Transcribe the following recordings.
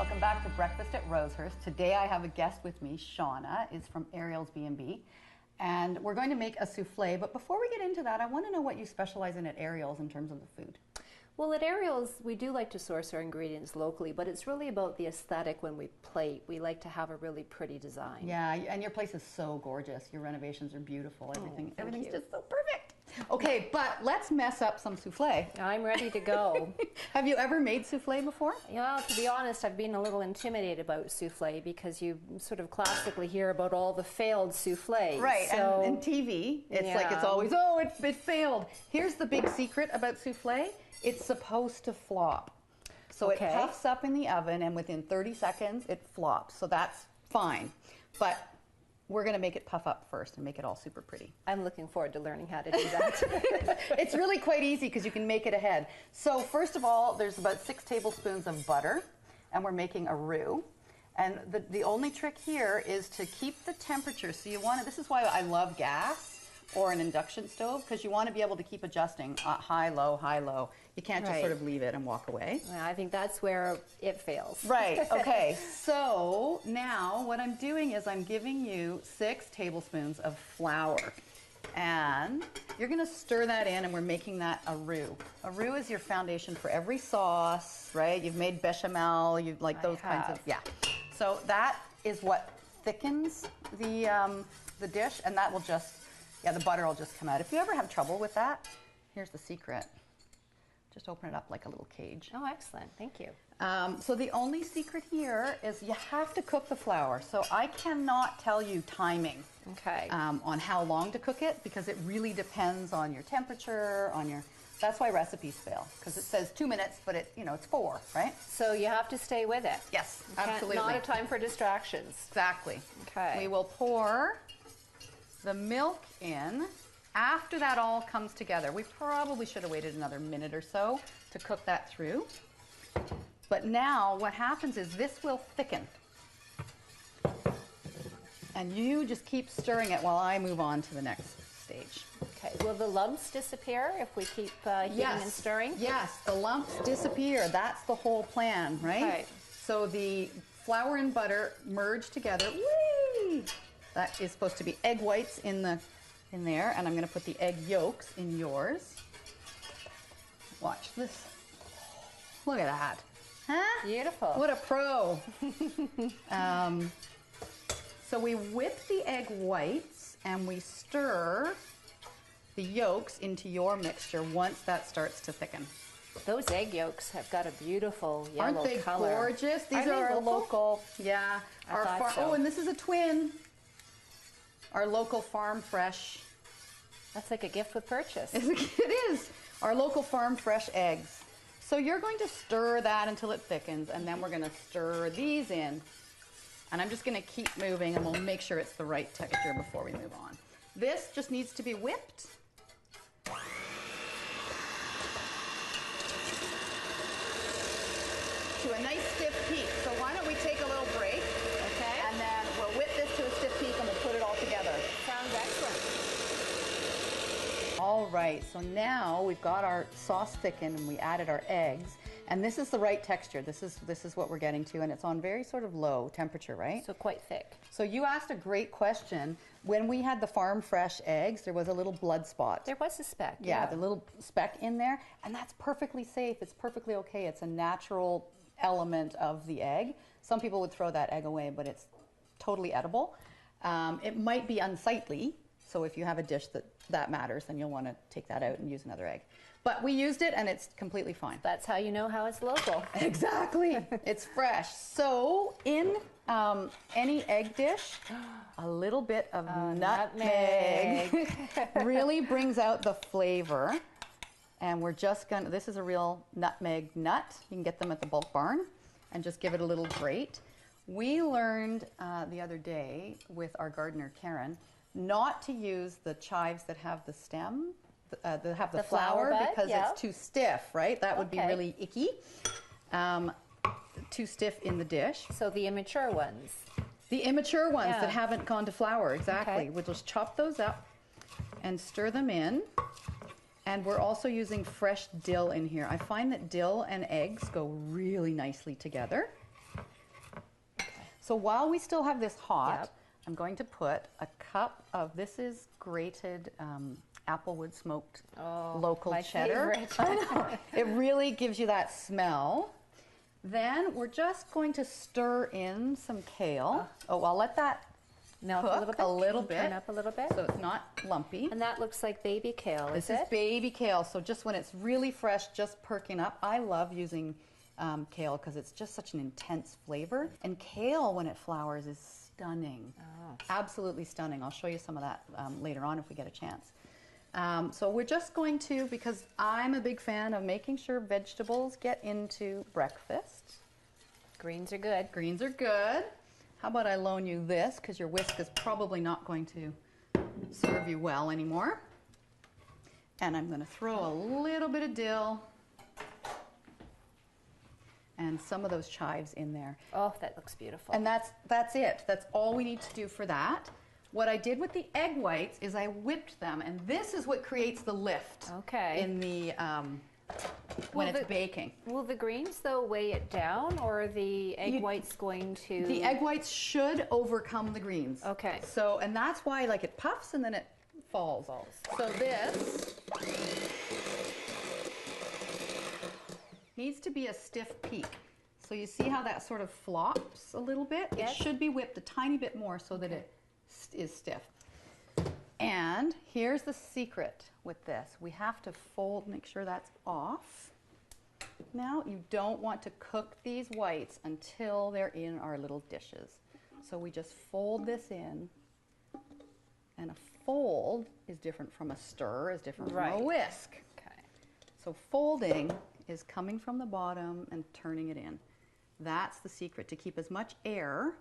Welcome back to Breakfast at Rosehurst. Today I have a guest with me. Shawna is from Ariels B&B, and we're going to make a souffle. But before we get into that, I want to know what you specialize in at Ariels in terms of the food. Well, at Ariels, we do like to source our ingredients locally, but it's really about the aesthetic when we plate. We like to have a really pretty design. Yeah, and your place is so gorgeous. Your renovations are beautiful. Everything's you. just so perfect. Okay, but let's mess up some souffle. I'm ready to go. Have you ever made souffle before? Well, to be honest, I've been a little intimidated about souffle because you sort of classically hear about all the failed souffles. Right, so, and TV, it's like it's always, oh, it failed. Here's the big secret about souffle. It's supposed to flop. So it puffs up in the oven, and within 30 seconds, it flops. So that's fine. But we're going to make it puff up first and make it all super pretty. I'm looking forward to learning how to do that. It's really quite easy because you can make it ahead. So first of all, there's about 6 tablespoons of butter, and we're making a roux. And the only trick here is to keep the temperature. So you want to, this is why I love gas or an induction stove, because you want to be able to keep adjusting high, low, high, low. You can't just sort of leave it and walk away. Well, I think that's where it fails. Right, okay. So now what I'm doing is I'm giving you 6 tablespoons of flour. And you're going to stir that in, and we're making that a roux. A roux is your foundation for every sauce, right? You've made bechamel, you like those kinds of, yeah. So that is what thickens the dish, and that will just, yeah, the butter will just come out. If you ever have trouble with that, here's the secret. Just open it up like a little cage. Oh, excellent. Thank you. So the only secret here is you have to cook the flour. So I cannot tell you timing on how long to cook it, because it really depends on your temperature, on your... That's why recipes fail, because it says 2 minutes, but it, it's 4, right? So you have to stay with it. Yes, absolutely. Not a time for distractions. Exactly. Okay. We will pour the milk in. After that all comes together, we probably should have waited another minute or so to cook that through. But now what happens is this will thicken. And you just keep stirring it while I move on to the next stage. Okay, will the lumps disappear if we keep heating and stirring? Yes, the lumps disappear. That's the whole plan, right? Right. So the flour and butter merge together. Whee! That is supposed to be egg whites in there, and I'm going to put the egg yolks in yours. Watch this. Look at that. Huh? Beautiful. What a pro. So we whip the egg whites and we stir the yolks into your mixture once that starts to thicken. Those egg yolks have got a beautiful yellow color. Aren't they gorgeous? These are our local, yeah. Oh, and this is a twin. Our local farm fresh. That's like a gift with purchase. It is. Our local farm fresh eggs. So you're going to stir that until it thickens, and then we're going to stir these in. And I'm just going to keep moving, and we'll make sure it's the right texture before we move on. This just needs to be whipped. To a nice stiff peak. So why don't we take a little break, okay? And then we'll whip this to a stiff peak and we'll put it all together. Sounds excellent. All right, so now we've got our sauce thickened and we added our eggs. And this is the right texture. This is what we're getting to, and it's on very sort of low temperature, right? So quite thick. So you asked a great question. When we had the farm fresh eggs, there was a little blood spot. There was a speck. Yeah, the little speck in there, and that's perfectly safe. It's perfectly okay. It's a natural element of the egg. Some people would throw that egg away, but it's totally edible. It might be unsightly, so if you have a dish that matters, then you'll want to take that out and use another egg. But we used it, and it's completely fine. That's how you know how it's local. Exactly. It's fresh. So in any egg dish, a little bit of nutmeg really brings out the flavor. And we're just going to, this is a real nutmeg nut. You can get them at the bulk barn, and just give it a little grate. We learned the other day with our gardener, Karen, not to use the chives that have the stem, that have the flower bud, because it's too stiff, right? That would be really icky. Too stiff in the dish. So the immature ones. The immature ones that haven't gone to flour, exactly. We'll just chop those up and stir them in. And we're also using fresh dill in here. I find that dill and eggs go really nicely together. So while we still have this hot, Yep. I'm going to put a cup of, this is grated applewood smoked local my cheddar. favorite. I know. It really gives you that smell. Then we're just going to stir in some kale. Oh, I'll let that Melt cook a little bit. Turn up a little bit. So it's not lumpy. And that looks like baby kale, is This it? is baby kale, so just when it's really fresh, just perking up. I love using kale because it's just such an intense flavor. And kale, when it flowers, is stunning. Oh. Absolutely stunning. I'll show you some of that later on if we get a chance. So we're just going to, because I'm a big fan of making sure vegetables get into breakfast. Greens are good. Greens are good. How about I loan you this, because your whisk is probably not going to serve you well anymore. And I'm going to throw a little bit of dill and some of those chives in there. Oh, that looks beautiful. And that's it. That's all we need to do for that. What I did with the egg whites is I whipped them, and this is what creates the lift in the when it's baking. Will the greens, though, weigh it down, or are the egg whites going to... The egg whites should overcome the greens. Okay. So, and that's why, like, it puffs and then it falls. So this needs to be a stiff peak. So you see how that sort of flops a little bit? Yes. It should be whipped a tiny bit more so that it is stiff. And here's the secret with this. We have to fold, make sure that's off. Now, you don't want to cook these whites until they're in our little dishes. So we just fold this in, and a fold is different from a stir, is different from a whisk. Okay. So folding is coming from the bottom and turning it in. That's the secret, to keep as much air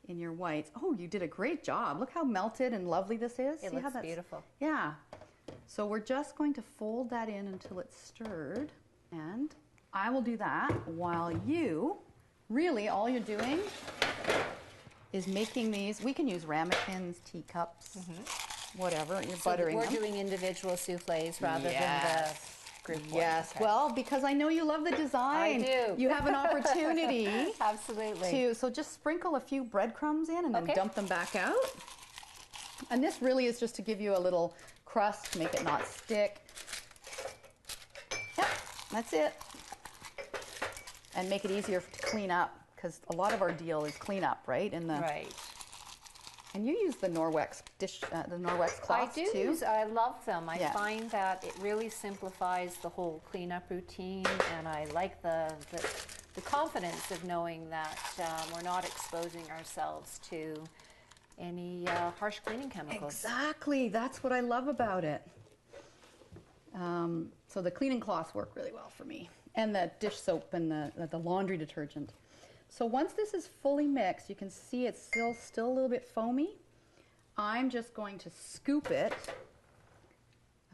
in your whites. Oh, you did a great job. Look how melted and lovely this is. It looks beautiful. Yeah. So we're just going to fold that in until it's stirred, and I will do that while you, really all you're doing is making these. We can use ramekins, teacups, whatever. You're buttering we're them. doing individual soufflés rather than the group one. Yes. Okay. Well, because I know you love the design. I do. You have an opportunity Absolutely. so just sprinkle a few breadcrumbs in and then dump them back out. And this really is just to give you a little crust, make it not stick. Yep, that's it. And make it easier to clean up, because a lot of our deal is clean up, right? Right. And you use the Norwex dish, the Norwex cloths I do too. I love them. I Yeah. find that it really simplifies the whole cleanup routine, and I like the confidence of knowing that we're not exposing ourselves to any harsh cleaning chemicals. Exactly, that's what I love about it. So the cleaning cloths work really well for me, and the dish soap and the laundry detergent. So once this is fully mixed, you can see it's still a little bit foamy. I'm just going to scoop it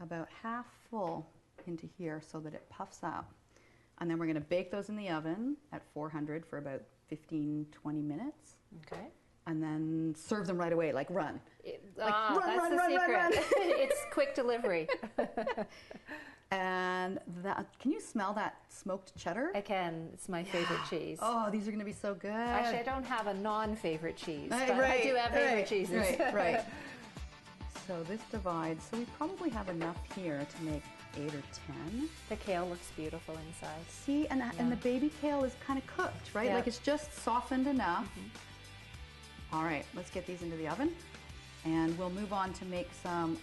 about half full into here so that it puffs up. And then we're going to bake those in the oven at 400 for about 15-20 minutes. Okay. And then serve them right away, like run. That's run, the run, secret. run. It's quick delivery. And can you smell that smoked cheddar? I can. It's my favorite cheese. Oh, these are going to be so good. Actually, I don't have a non-favorite cheese, but right, I do have favorite cheeses. Right. So this divides. So we probably have enough here to make 8 or 10. The kale looks beautiful inside. See, and the baby kale is kind of cooked, right? Yeah. Like it's just softened enough. All right, let's get these into the oven, and we'll move on to make some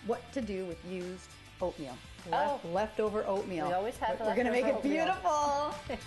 what to do with used oatmeal. Leftover oatmeal. We always have We're going to make it leftover oatmeal. beautiful.